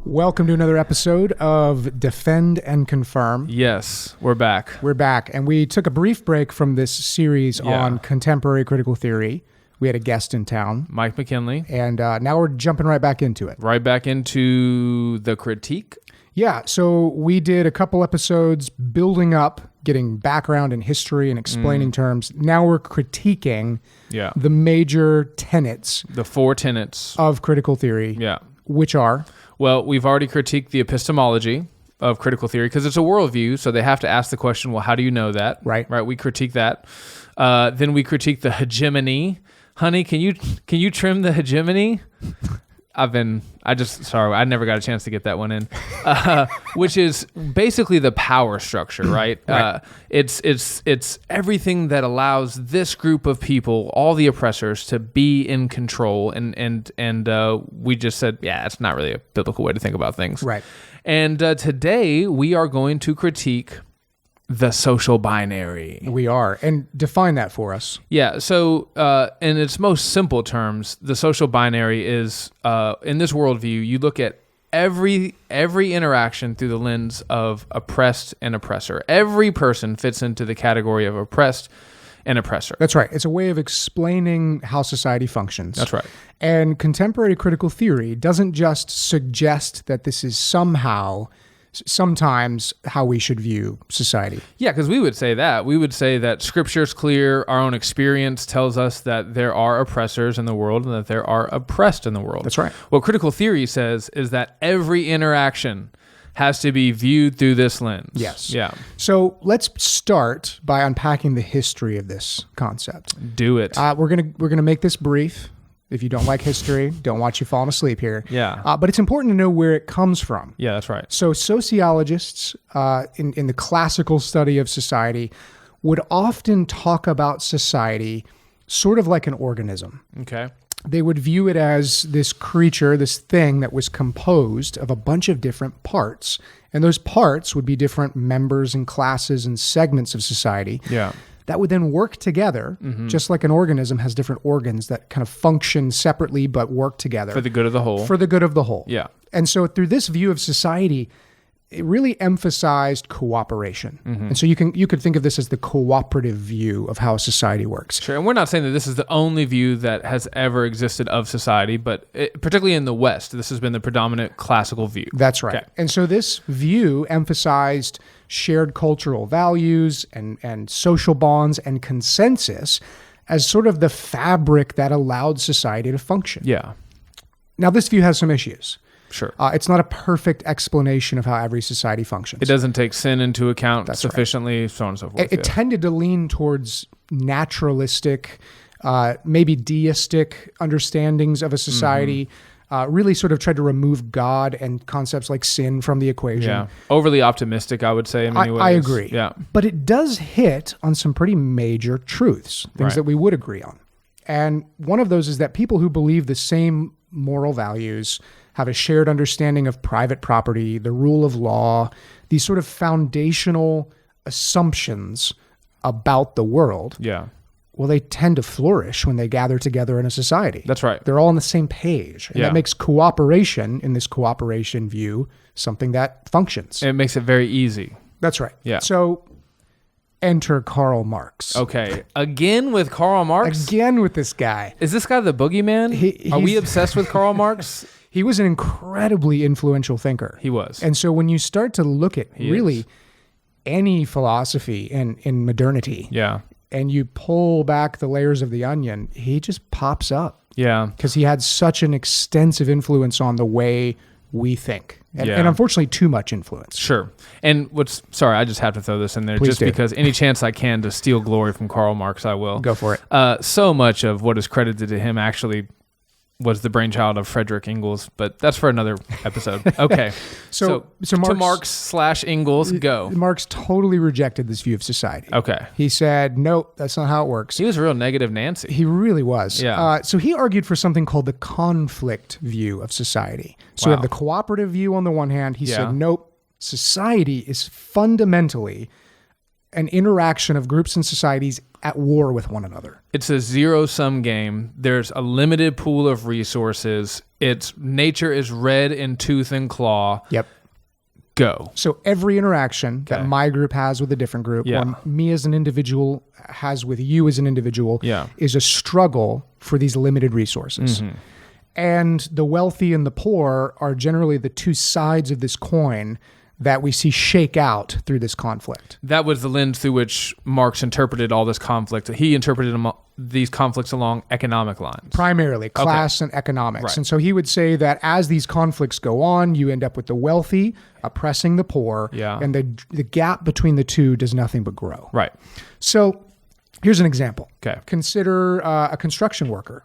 Welcome to another episode of Defend and Confirm. Yes, we're back. We're back, and we took a brief break from this series on contemporary critical theory. We had a guest in town, Mike McKinley. And now we're jumping right back into it. Right back into the critique? Yeah, so we did a couple episodes building up, getting background and history and explaining terms. Now we're critiquing the major tenets. The 4 tenets. Of critical theory. Yeah. Which are? Well, we've already critiqued the epistemology of critical theory because it's a worldview, so they have to ask the question, well, how do you know that? Right. We critique that. Then we critique the hegemony. Honey, can you trim the hegemony? I never got a chance to get that one in, which is basically the power structure, right? Right. It's everything that allows this group of people, all the oppressors, to be in control, and we just said, it's not really a biblical way to think about things, right? And today we are going to critique the social binary. We are. And define that for us. Yeah. So in its most simple terms, the social binary is, in this worldview, you look at every interaction through the lens of oppressed and oppressor. Every person fits into the category of oppressed and oppressor. That's right. It's a way of explaining how society functions. That's right. And contemporary critical theory doesn't just suggest that this is sometimes how we should view society. Yeah, because we would say that. We would say that Scripture's clear, our own experience tells us that there are oppressors in the world and that there are oppressed in the world. That's right. What critical theory says is that every interaction has to be viewed through this lens. Yes. Yeah. So let's start by unpacking the history of this concept. Do it. We're gonna make this brief. If you don't like history, don't watch you falling asleep here. Yeah. But it's important to know where it comes from. Yeah, that's right. So sociologists in the classical study of society would often talk about society sort of like an organism. Okay. They would view it as this creature, this thing that was composed of a bunch of different parts. And those parts would be different members and classes and segments of society. Yeah. That would then work together, just like an organism has different organs that kind of function separately but work together. For the good of the whole. For the good of the whole. Yeah. And so through this view of society, it really emphasized cooperation. And so you could think of this as the cooperative view of how society works. Sure, and we're not saying that this is the only view that has ever existed of society, but particularly in the West, this has been the predominant classical view. That's right. Okay. And so this view emphasized shared cultural values and social bonds and consensus as sort of the fabric that allowed society to function. Yeah. Now, this view has some issues. Sure. It's not a perfect explanation of how every society functions. It doesn't take sin into account sufficiently, right. So on and so forth. It tended to lean towards naturalistic, maybe deistic understandings of a society, really sort of tried to remove God and concepts like sin from the equation. Yeah. Overly optimistic, I would say, in many ways. I agree. Yeah. But it does hit on some pretty major truths, things that we would agree on. And one of those is that people who believe the same moral values have a shared understanding of private property, the rule of law, these sort of foundational assumptions about the world. Yeah. Well, they tend to flourish when they gather together in a society. That's right. They're all on the same page. And that makes cooperation, in this cooperation view, something that functions. It makes it very easy. That's right. Yeah. So enter Karl Marx. Okay. Again with Karl Marx? Again with this guy. Is this guy the boogeyman? Are we obsessed with Karl Marx? He was an incredibly influential thinker. He was. And so when you start to look at any philosophy in modernity, and you pull back the layers of the onion, he just pops up. Yeah. Because he had such an extensive influence on the way we think. And unfortunately, too much influence. Sure. And I just have to throw this in there. Please do. Because any chance I can to steal glory from Karl Marx, I will. Go for it. So much of what is credited to him actually was the brainchild of Frederick Engels, but that's for another episode. Okay. So Marx/Engels, go. Marx totally rejected this view of society. Okay. He said, nope, that's not how it works. He was a real negative Nancy. He really was. Yeah. So he argued for something called the conflict view of society. So we have the cooperative view on the one hand. He said, nope, society is fundamentally an interaction of groups and societies at war with one another. It's a zero-sum game. There's a limited pool of resources. It's nature is red in tooth and claw. Yep. Go. So every interaction that my group has with a different group, or me as an individual has with you as an individual, is a struggle for these limited resources. Mm-hmm. And the wealthy and the poor are generally the two sides of this coin that we see shake out through this conflict. That was the lens through which Marx interpreted all this conflict. He interpreted these conflicts along economic lines. Primarily, class and economics. Right. And so he would say that as these conflicts go on, you end up with the wealthy oppressing the poor, and the gap between the two does nothing but grow. Right. So here's an example. Okay. Consider a construction worker.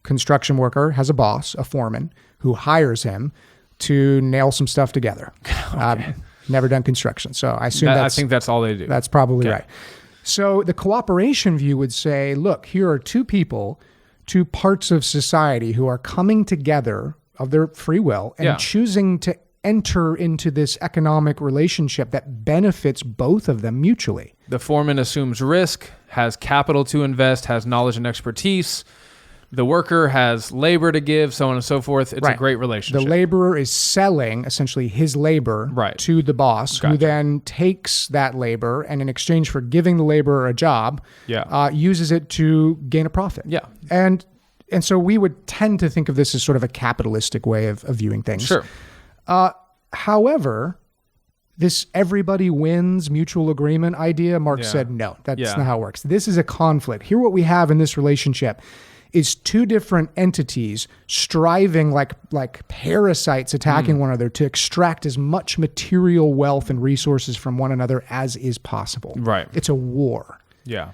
Construction worker has a boss, a foreman, who hires him to nail some stuff together. Okay. Never done construction, so I assume I think that's all they do. That's probably right. So the cooperation view would say, look, here are two people, two parts of society who are coming together of their free will and choosing to enter into this economic relationship that benefits both of them mutually. The foreman assumes risk, has capital to invest, has knowledge and expertise. The worker has labor to give, so on and so forth. It's a great relationship. The laborer is selling essentially his labor to the boss, who then takes that labor and in exchange for giving the laborer a job, uses it to gain a profit. Yeah. And so we would tend to think of this as sort of a capitalistic way of viewing things. Sure. However, this everybody wins mutual agreement idea, Marx said, no, that's not how it works. This is a conflict. Here what we have in this relationship is two different entities striving like parasites attacking one another to extract as much material wealth and resources from one another as is possible. Right. It's a war. Yeah.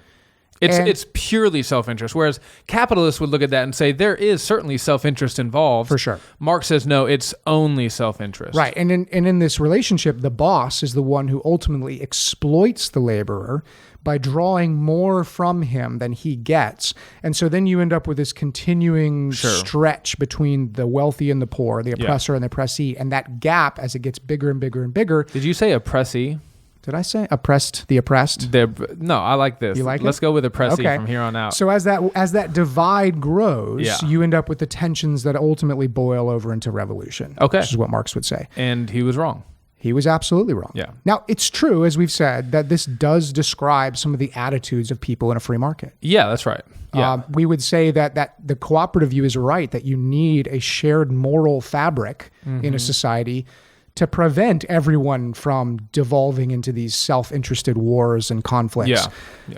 It's purely self-interest, whereas capitalists would look at that and say there is certainly self-interest involved. For sure. Marx says no, it's only self-interest. Right. And in this relationship, the boss is the one who ultimately exploits the laborer by drawing more from him than he gets. And so then you end up with this continuing stretch between the wealthy and the poor, the oppressor and the oppressee. And that gap, as it gets bigger and bigger and bigger. Did you say oppressee? Did I say oppressed, the oppressed? No, I like this. You like Let's go with oppressee from here on out. So as that divide grows, you end up with the tensions that ultimately boil over into revolution. Okay. Which is what Marx would say. And he was wrong. He was absolutely wrong. Yeah. Now, it's true, as we've said, that this does describe some of the attitudes of people in a free market. Yeah, that's right. Yeah. We would say that the cooperative view is right, that you need a shared moral fabric in a society to prevent everyone from devolving into these self-interested wars and conflicts. Yeah.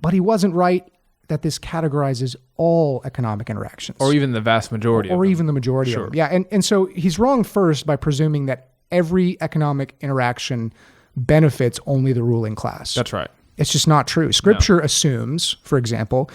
But he wasn't right that this categorizes all economic interactions. Or even the vast majority of them. Or even the majority of them. Yeah, and so he's wrong first by presuming that every economic interaction benefits only the ruling class. That's right. It's just not true. Scripture assumes, for example,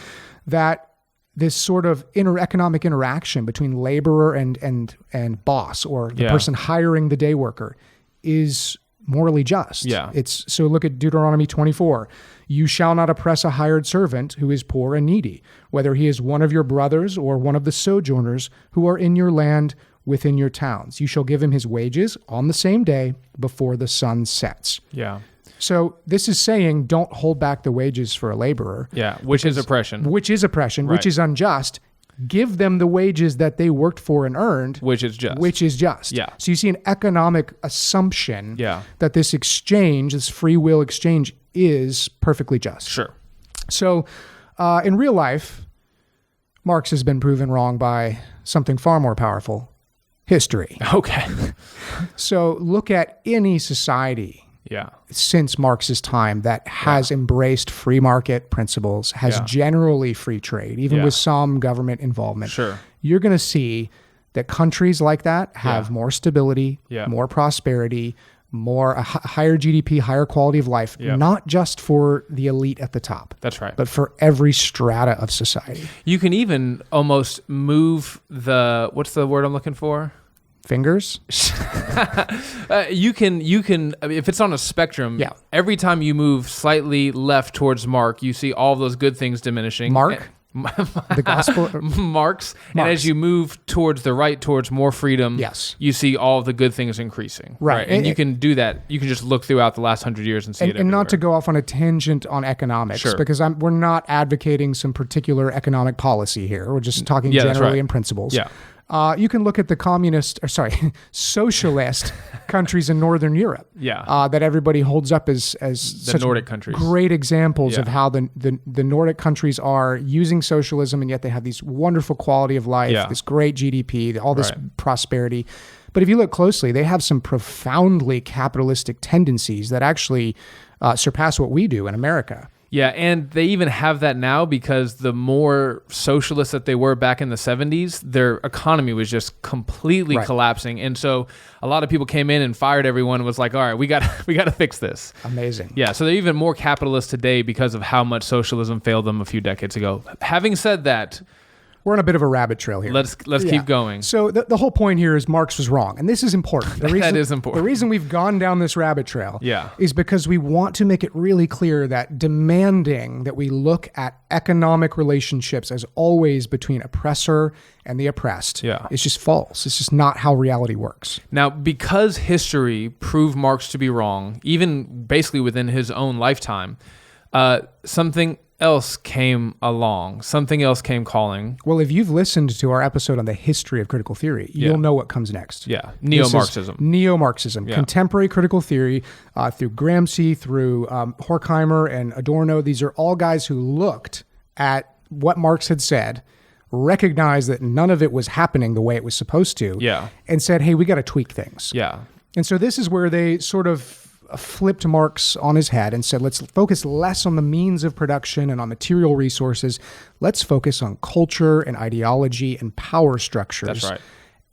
that this sort of economic interaction between laborer and boss, or the person hiring the day worker, is morally just. Yeah. So look at Deuteronomy 24. You shall not oppress a hired servant who is poor and needy, whether he is one of your brothers or one of the sojourners who are in your land within your towns. You shall give him his wages on the same day before the sun sets. Yeah. So this is saying don't hold back the wages for a laborer. Yeah, which is oppression. Which is oppression, which is unjust. Give them the wages that they worked for and earned. Which is just. Which is just. Yeah. So you see an economic assumption that this exchange, this free will exchange, is perfectly just. Sure. So in real life, Marx has been proven wrong by something far more powerful, history. Okay. So look at any society since Marx's time that has embraced free market principles, has generally free trade, even with some government involvement. Sure. You're going to see that countries like that have more stability, more prosperity, a higher GDP, higher quality of life, not just for the elite at the top. That's right. But for every strata of society. You can even almost move what's the word I'm looking for? Fingers? You can, if it's on a spectrum, every time you move slightly left towards Mark, you see all those good things diminishing. The gospel? Marx. And as you move towards the right, towards more freedom, you see all the good things increasing. Right. And you can do that. You can just look throughout the last 100 years and see it everywhere. And not to go off on a tangent on economics, because we're not advocating some particular economic policy here. We're just talking generally in principles. Yeah. You can look at the socialist countries in Northern Europe. That everybody holds up as the such Nordic countries. Great examples of how the Nordic countries are using socialism, and yet they have these wonderful quality of life, this great GDP, all this prosperity. But if you look closely, they have some profoundly capitalistic tendencies that actually surpass what we do in America. Yeah, and they even have that now because the more socialist that they were back in the 70s, their economy was just completely collapsing. And so a lot of people came in and fired everyone and was like, all right, we got to fix this. Amazing. Yeah, so they're even more capitalist today because of how much socialism failed them a few decades ago. Having said that, we're on a bit of a rabbit trail here. Let's keep going. So the whole point here is Marx was wrong. And this is important. That is important. The reason we've gone down this rabbit trail is because we want to make it really clear that demanding that we look at economic relationships as always between oppressor and the oppressed is just false. It's just not how reality works. Now, because history proved Marx to be wrong, even basically within his own lifetime, something else came along. Something else came calling. Well, if you've listened to our episode on the history of critical theory, you'll know what comes next. Yeah, Neo-Marxism. Neo-Marxism, contemporary critical theory through Gramsci, through Horkheimer and Adorno. These are all guys who looked at what Marx had said, recognized that none of it was happening the way it was supposed to, and said, hey, we got to tweak things. Yeah. And so this is where they sort of flipped Marx on his head and said, let's focus less on the means of production and on material resources. Let's focus on culture and ideology and power structures. That's right.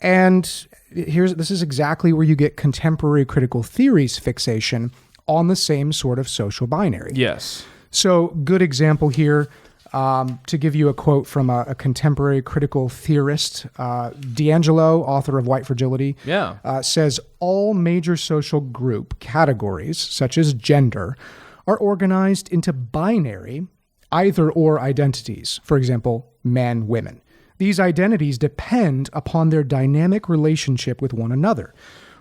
And this is exactly where you get contemporary critical theory's fixation on the same sort of social binary. Yes. So good example here. To give you a quote from a contemporary critical theorist, D'Angelo, author of White Fragility, says, all major social group categories, such as gender, are organized into binary either-or identities. For example, men, women. These identities depend upon their dynamic relationship with one another,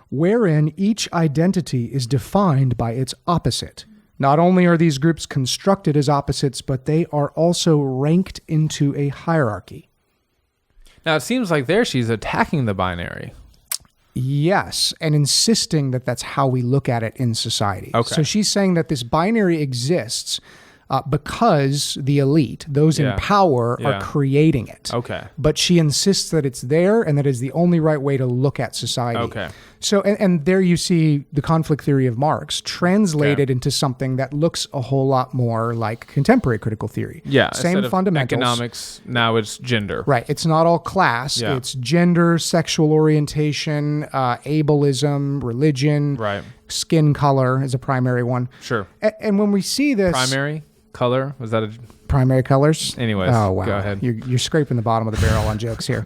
wherein each identity is defined by its opposite. Not only are these groups constructed as opposites, but they are also ranked into a hierarchy. Now, it seems like there she's attacking the binary. Yes, and insisting that that's how we look at it in society. Okay. So she's saying that this binary exists because the elite, those in power, are creating it. Okay. But she insists that it's there and that is the only right way to look at society. Okay. So, and there you see the conflict theory of Marx translated into something that looks a whole lot more like contemporary critical theory. Yeah. Same fundamentals. Economics, now it's gender. Right. It's not all class. Yeah. It's gender, sexual orientation, ableism, religion, skin color is a primary one. Sure. And when we see this... Primary color? Was that a... Primary colors? Anyways, oh, wow. Go ahead. You're scraping the bottom of the barrel on jokes here.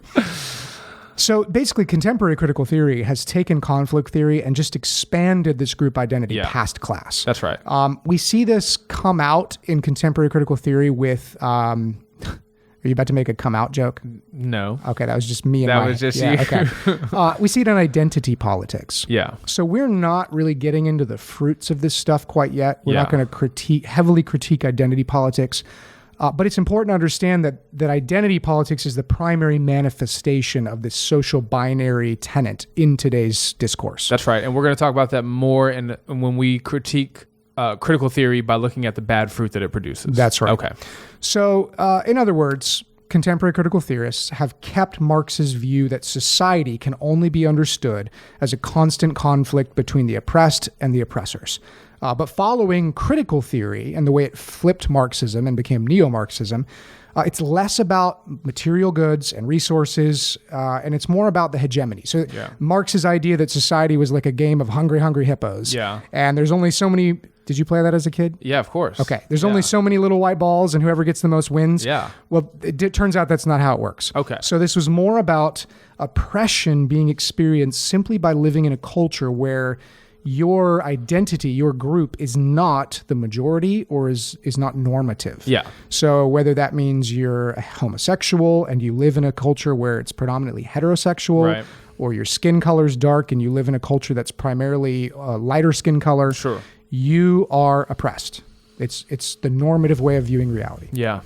So basically, contemporary critical theory has taken conflict theory and just expanded this group identity past class. That's right. We see this come out in contemporary critical theory with... are you about to make a come out joke? No. Okay, that was just me and that was just you. Okay. We see it in identity politics. Yeah. So we're not really getting into the fruits of this stuff quite yet. We're not going to heavily critique identity politics. But it's important to understand that identity politics is the primary manifestation of this social binary tenet in today's discourse. That's right. And we're going to talk about that more when we critique critical theory by looking at the bad fruit that it produces. That's right. Okay. So, in other words, contemporary critical theorists have kept Marx's view that society can only be understood as a constant conflict between the oppressed and the oppressors. But following critical theory and the way it flipped Marxism and became neo-Marxism, it's less about material goods and resources, and it's more about the hegemony. So Marx's idea that society was like a game of hungry, hungry hippos. Yeah. And there's only so many... Did you play that as a kid? Yeah, of course. Okay. There's only so many little white balls, and whoever gets the most wins. Yeah. Well, it turns out that's not how it works. Okay. So this was more about oppression being experienced simply by living in a culture where your identity, your group, is not the majority or is not normative. Yeah. So whether that means you're a homosexual and you live in a culture where it's predominantly heterosexual, or your skin color is dark and you live in a culture that's primarily lighter skin color, you are oppressed. It's the normative way of viewing reality. Yeah.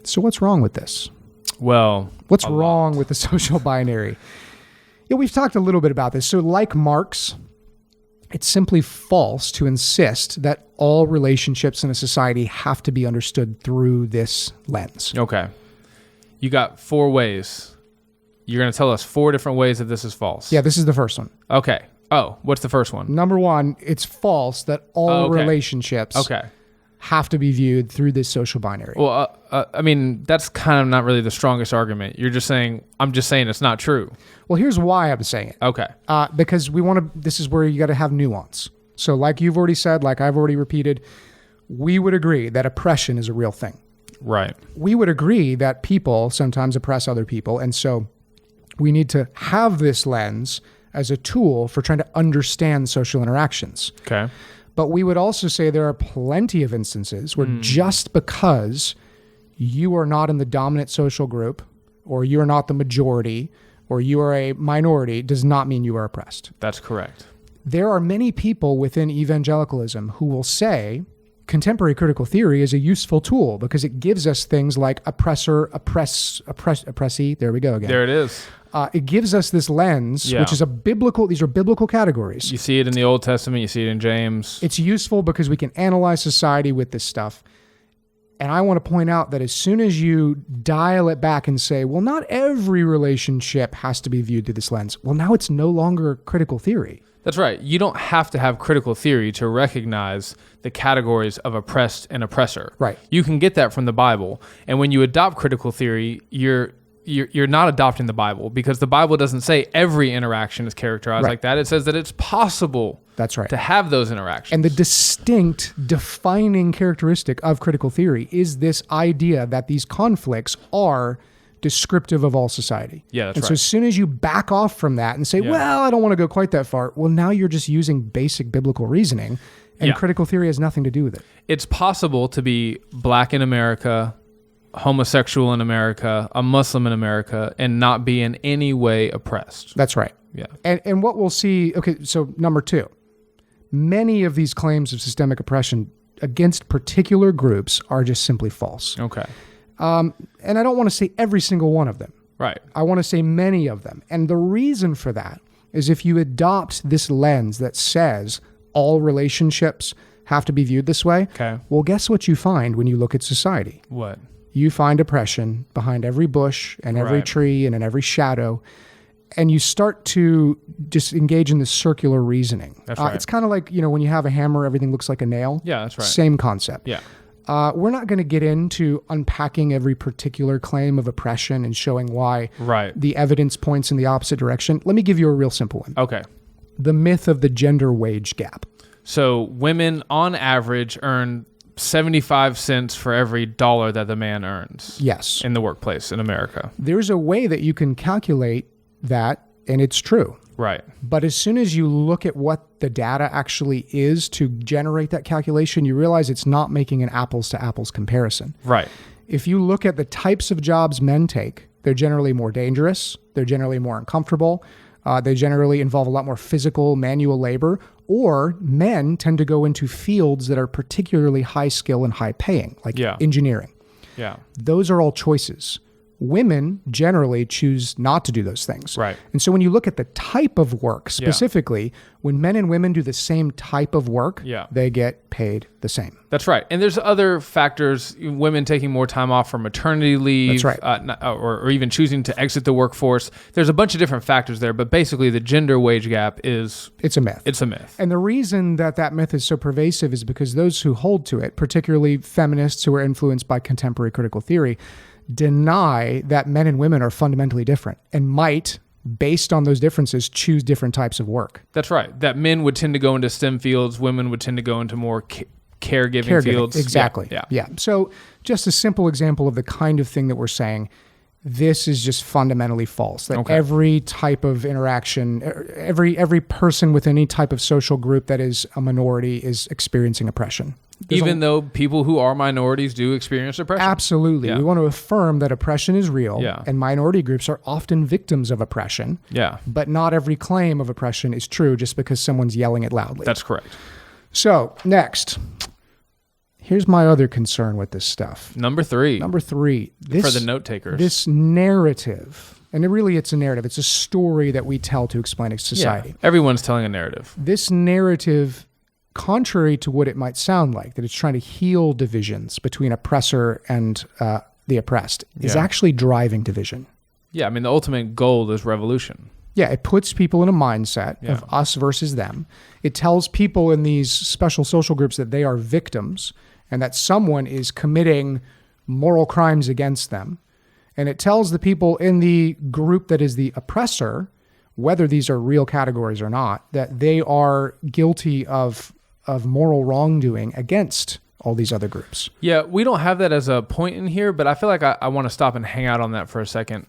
So what's wrong with this? Well, what's wrong with the social binary? Yeah, we've talked a little bit about this. So like Marx, it's simply false to insist that all relationships in a society have to be understood through this lens. Okay. You got 4 ways. You're going to tell us 4 different ways that this is false. Yeah, this is the first one. Okay. Oh, what's the first one? Number 1, it's false that all relationships have to be viewed through this social binary. Well, I mean, that's kind of not really the strongest argument. You're just saying, I'm just saying it's not true. Well, here's why I'm saying it. Okay. Because this is where you got to have nuance. So like you've already said, like I've already repeated, we would agree that oppression is a real thing. Right. We would agree that people sometimes oppress other people. And so we need to have this lens as a tool for trying to understand social interactions. Okay. But we would also say there are plenty of instances where just because you are not in the dominant social group, or you are not the majority, or you are a minority, does not mean you are oppressed. That's correct. There are many people within evangelicalism who will say contemporary critical theory is a useful tool because it gives us things like oppressor, oppressee. There we go again. There it is. It gives us this lens, which is these are biblical categories. You see it in the Old Testament, you see it in James. It's useful because we can analyze society with this stuff. And I want to point out that as soon as you dial it back and say, well, not every relationship has to be viewed through this lens, well, now it's no longer critical theory. That's right. You don't have to have critical theory to recognize the categories of oppressed and oppressor. Right. You can get that from the Bible. And when you adopt critical theory, you're not adopting the Bible, because the Bible doesn't say every interaction is characterized like that. It says that it's possible to have those interactions. And the distinct defining characteristic of critical theory is this idea that these conflicts are descriptive of all society. Yeah, that's right. So as soon as you back off from that and say, well, I don't want to go quite that far, well, now you're just using basic biblical reasoning, and critical theory has nothing to do with it. It's possible to be black in America, homosexual in America, a Muslim in America, and not be in any way oppressed. That's right. Yeah. And what we'll see, okay, so number 2, many of these claims of systemic oppression against particular groups are just simply false. Okay. And I don't want to say every single one of them. Right. I want to say many of them. And the reason for that is if you adopt this lens that says all relationships have to be viewed this way, well, guess what you find when you look at society? What? You find oppression behind every bush and every tree and in every shadow. And you start to just engage in this circular reasoning. That's right. It's kind of like, when you have a hammer, everything looks like a nail. Yeah, that's right. Same concept. Yeah. We're not going to get into unpacking every particular claim of oppression and showing why the evidence points in the opposite direction. Let me give you a real simple one. Okay. The myth of the gender wage gap. So women on average earn 75 cents for every dollar that the man earns. Yes. In the workplace in America. There's a way that you can calculate that, and it's true. Right. But as soon as you look at what the data actually is to generate that calculation, you realize it's not making an apples to apples comparison. Right. If you look at the types of jobs men take, they're generally more dangerous. They're generally more uncomfortable. They generally involve a lot more physical manual labor, or men tend to go into fields that are particularly high skill and high paying, like engineering. Yeah. Those are all choices. Women generally choose not to do those things. Right. And so when you look at the type of work specifically, when men and women do the same type of work, they get paid the same. That's right. And there's other factors, women taking more time off for maternity leave, that's right. Or even choosing to exit the workforce. There's a bunch of different factors there, but basically the gender wage gap it's a myth. It's a myth. And the reason that myth is so pervasive is because those who hold to it, particularly feminists who are influenced by contemporary critical theory, deny that men and women are fundamentally different and might, based on those differences, choose different types of work. That's right. That men would tend to go into STEM fields, women would tend to go into more caregiving fields. Exactly. Yeah. So just a simple example of the kind of thing that we're saying, this is just fundamentally false. That every type of interaction, every person with any type of social group that is a minority is experiencing oppression. Even though people who are minorities do experience oppression. Absolutely. We want to affirm that oppression is real, and minority groups are often victims of oppression. Yeah. But not every claim of oppression is true just because someone's yelling it loudly. That's correct. So, next. Here's my other concern with this stuff. Number three. For the note takers. This narrative, and it's a narrative. It's a story that we tell to explain a society. Yeah, everyone's telling a narrative. This narrative, contrary to what it might sound like, that it's trying to heal divisions between oppressor and the oppressed, is actually driving division. Yeah, I mean, the ultimate goal is revolution. Yeah, it puts people in a mindset of us versus them. It tells people in these special social groups that they are victims and that someone is committing moral crimes against them. And it tells the people in the group that is the oppressor, whether these are real categories or not, that they are guilty of moral wrongdoing against all these other groups. Yeah, we don't have that as a point in here, but I feel like I want to stop and hang out on that for a second.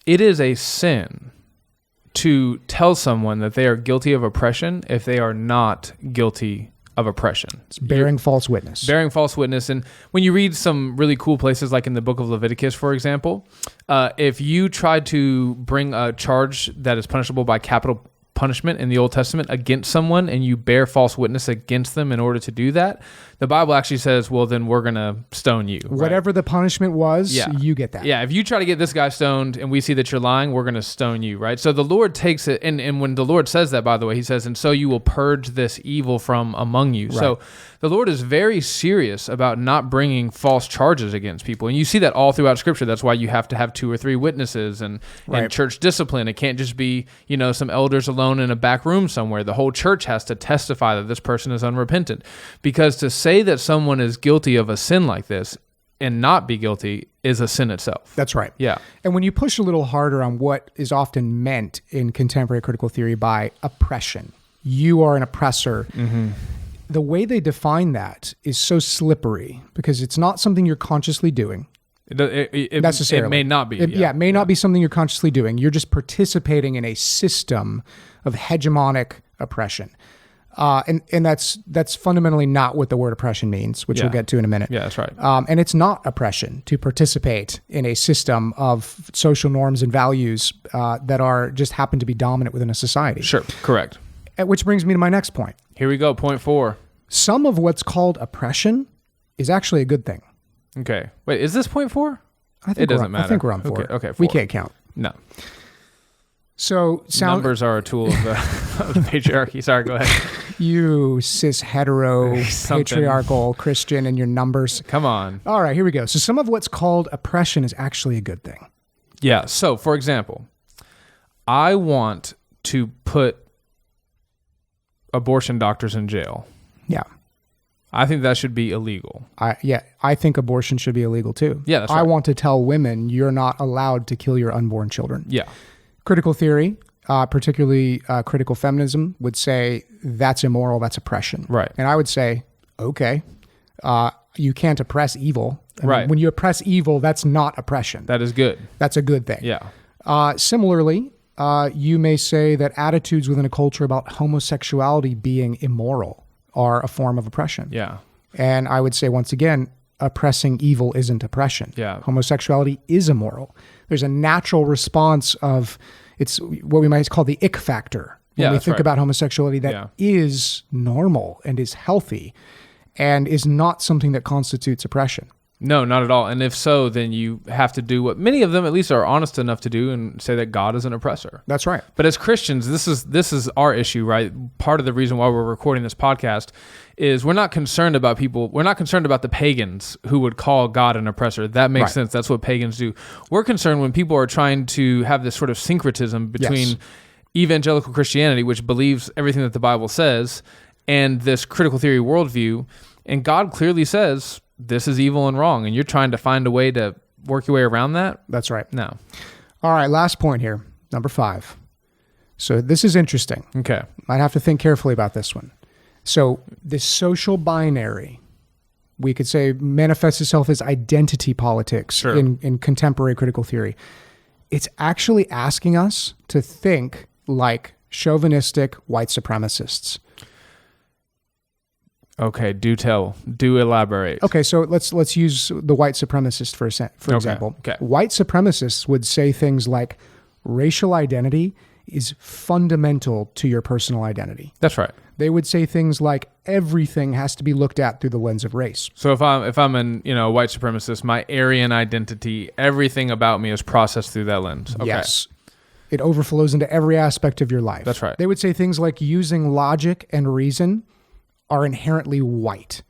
It is a sin to tell someone that they are guilty of oppression if they are not guilty of oppression. It's bearing false witness. Bearing false witness. And when you read some really cool places, like in the book of Leviticus, for example, if you try to bring a charge that is punishable by capital punishment in the Old Testament against someone and you bear false witness against them in order to do that, the Bible actually says, well, then we're going to stone you. Whatever the punishment was, you get that. Yeah, if you try to get this guy stoned and we see that you're lying, we're going to stone you, right? So the Lord takes it, and when the Lord says that, by the way, he says, and so you will purge this evil from among you. Right. So the Lord is very serious about not bringing false charges against people. And you see that all throughout Scripture. That's why you have to have 2 or 3 witnesses and church discipline. It can't just be, some elders alone in a back room somewhere. The whole church has to testify that this person is unrepentant. Because to say that someone is guilty of a sin like this and not be guilty is a sin itself. That's right. Yeah. And when you push a little harder on what is often meant in contemporary critical theory by oppression, you are an oppressor. Mm-hmm. The way they define that is so slippery because it's not something you're consciously doing. Necessarily. It may not be. It may not be something you're consciously doing. You're just participating in a system of hegemonic oppression. And that's fundamentally not what the word oppression means, which we'll get to in a minute. Yeah, that's right. And it's not oppression to participate in a system of social norms and values that are just happen to be dominant within a society. Sure, correct. Which brings me to my next point. Here we go, point 4. Some of what's called oppression is actually a good thing. Okay. Wait, is this point 4? I think it doesn't matter. I think we're on 4. Okay, 4. We can't count. No. So numbers are a tool of the patriarchy. Sorry, go ahead. You cis hetero patriarchal Christian and your numbers. Come on. All right, here we go. So some of what's called oppression is actually a good thing. Yeah. So for example, I want to put abortion doctors in jail. Yeah. I think that should be illegal. I think abortion should be illegal too. Yeah, that's right. I want to tell women you're not allowed to kill your unborn children. Yeah. Critical theory, particularly critical feminism, would say that's immoral, that's oppression. Right. And I would say, okay, you can't oppress evil. Right. When you oppress evil, that's not oppression. That is good. That's a good thing. Yeah. Similarly, you may say that attitudes within a culture about homosexuality being immoral are a form of oppression. Yeah. And I would say, once again, oppressing evil isn't oppression. Yeah. Homosexuality is immoral. There's a natural response of, it's what we might call the ick factor when we think about homosexuality that is normal and is healthy and is not something that constitutes oppression. No, not at all. And if so, then you have to do what many of them at least are honest enough to do and say that God is an oppressor. That's right. But as Christians, this is our issue, right? Part of the reason why we're recording this podcast is we're not concerned about people. We're not concerned about the pagans who would call God an oppressor. That makes sense. That's what pagans do. We're concerned when people are trying to have this sort of syncretism between evangelical Christianity, which believes everything that the Bible says, and this critical theory worldview. And God clearly says, this is evil and wrong, and you're trying to find a way to work your way around that? That's right. No. All right, last point here, number 5. So this is interesting. Okay. Might have to think carefully about this one. So this social binary, we could say, manifests itself as identity politics in contemporary critical theory. It's actually asking us to think like chauvinistic white supremacists. Okay, do elaborate. Okay, so let's use the white supremacist for example. Okay. White supremacists would say things like racial identity is fundamental to your personal identity. That's right. They would say things like everything has to be looked at through the lens of race. So if I'm an a white supremacist, my Aryan identity, everything about me is processed through that lens. Okay. Yes. It overflows into every aspect of your life. That's right. They would say things like using logic and reason are inherently white.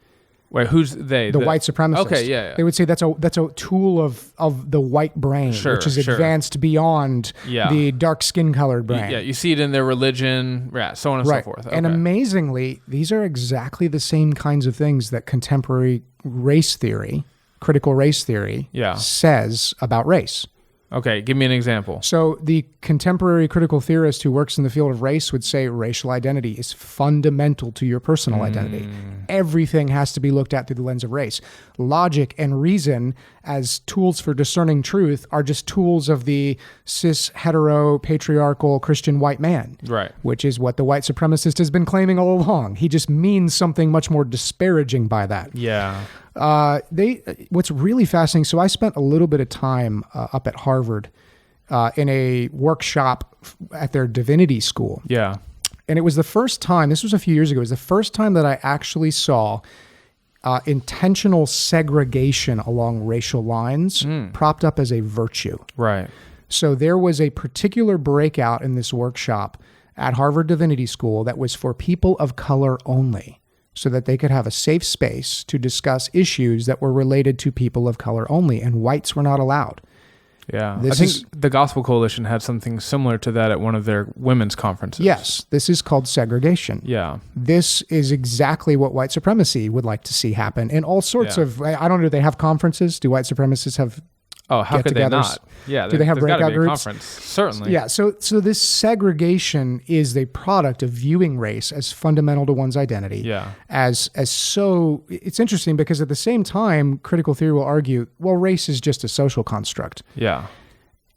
Wait, who's they? The white supremacists. Okay, yeah. They would say that's a tool of the white brain, which is advanced beyond the dark skin colored brain. Yeah, you see it in their religion, so on and so forth. Okay. And amazingly, these are exactly the same kinds of things that contemporary race theory, critical race theory, says about race. Okay, give me an example. So the contemporary critical theorist who works in the field of race would say racial identity is fundamental to your personal identity. Everything has to be looked at through the lens of race. Logic and reason as tools for discerning truth are just tools of the cis, hetero, patriarchal Christian white man. Right. Which is what the white supremacist has been claiming all along. He just means something much more disparaging by that. Yeah. What's really fascinating, so I spent a little bit of time up at Harvard in a workshop at their divinity school. Yeah. And it was the first time, this was a few years ago, it was the first time that I actually saw intentional segregation along racial lines propped up as a virtue. Right. So there was a particular breakout in this workshop at Harvard Divinity School that was for people of color only, so that they could have a safe space to discuss issues that were related to people of color only, and whites were not allowed. Yeah. I think the Gospel Coalition had something similar to that at one of their women's conferences. Yes. This is called segregation. Yeah. This is exactly what white supremacy would like to see happen in all sorts of, I don't know, do they have conferences? Do white supremacists have how could they not? Yeah. Do they have breakout groups? Conference. Certainly. Yeah. So this segregation is the product of viewing race as fundamental to one's identity. Yeah. As so, it's interesting because at the same time, critical theory will argue, well, race is just a social construct. Yeah.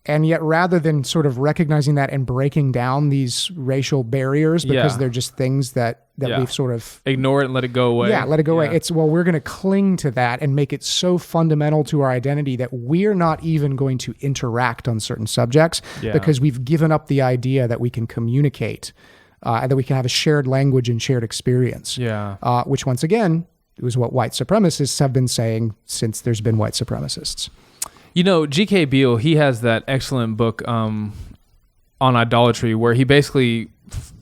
And yet, rather than sort of recognizing that and breaking down these racial barriers because they're just things that we've sort of... Ignore it and let it go away. Yeah, let it go away. It's, we're going to cling to that and make it so fundamental to our identity that we're not even going to interact on certain subjects because we've given up the idea that we can communicate and that we can have a shared language and shared experience. Yeah. Which, once again, was what white supremacists have been saying since there's been white supremacists. G.K. Beale, he has that excellent book on idolatry where he basically,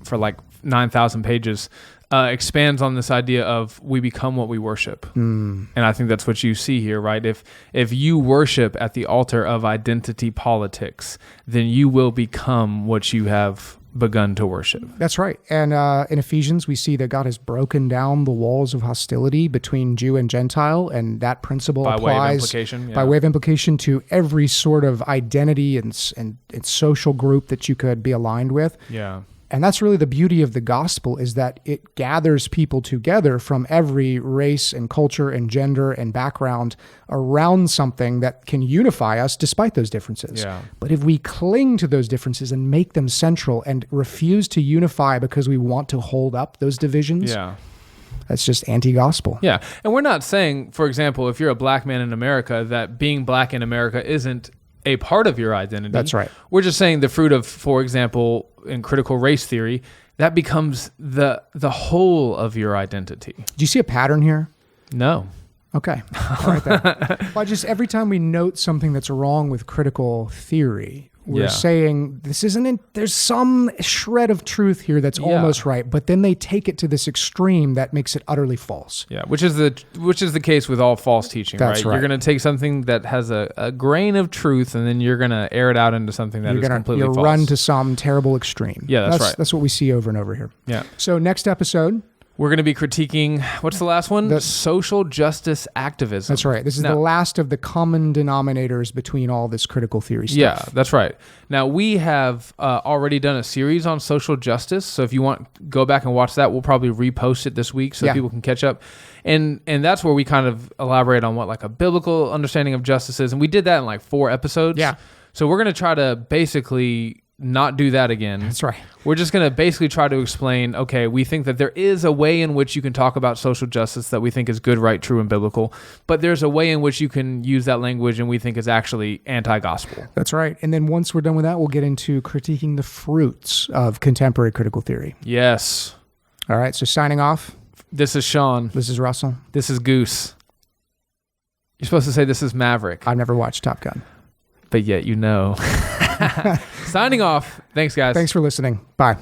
for like 9,000 pages, expands on this idea of we become what we worship. And I think that's what you see here, right? If you worship at the altar of identity politics, then you will become what you have begun to worship. That's right. And in Ephesians, we see that God has broken down the walls of hostility between Jew and Gentile, and that principle applies by way of implication to every sort of identity and social group that you could be aligned with. Yeah. And that's really the beauty of the gospel, is that it gathers people together from every race and culture and gender and background around something that can unify us despite those differences. Yeah. But if we cling to those differences and make them central and refuse to unify because we want to hold up those divisions, that's just anti-gospel. Yeah. And we're not saying, for example, if you're a black man in America, that being black in America isn't a part of your identity. That's right. We're just saying the fruit of, for example, in critical race theory, that becomes the whole of your identity. Do you see a pattern here? No. Okay. All right then. Well, just every time we note something that's wrong with critical theory, we're saying this isn't, there's some shred of truth here that's almost right, but then they take it to this extreme that makes it utterly false. Yeah, which is the case with all false teaching, That's right? You're going to take something that has a grain of truth, and then you're going to air it out into something that is completely false. You'll run to some terrible extreme. Yeah, that's right. That's what we see over and over here. Yeah. So next episode, we're going to be critiquing, what's the last one? Social justice activism. That's right. This is the last of the common denominators between all this critical theory stuff. Yeah, that's right. Now, we have already done a series on social justice, so if you want, go back and watch that. We'll probably repost it this week so people can catch up. And that's where we kind of elaborate on what like a biblical understanding of justice is, and we did that in like 4 episodes. Yeah. So we're going to try to basically not do that again. That's right. We're just going to basically try to explain, okay, we think that there is a way in which you can talk about social justice that we think is good, right, true, and biblical, but there's a way in which you can use that language and we think is actually anti-gospel. That's right. And then once we're done with that, we'll get into critiquing the fruits of contemporary critical theory. Yes. All right. So signing off. This is Sean. This is Russell. This is Goose. You're supposed to say this is Maverick. I've never watched Top Gun. But yet you know. Signing off. Thanks, guys. Thanks for listening. Bye.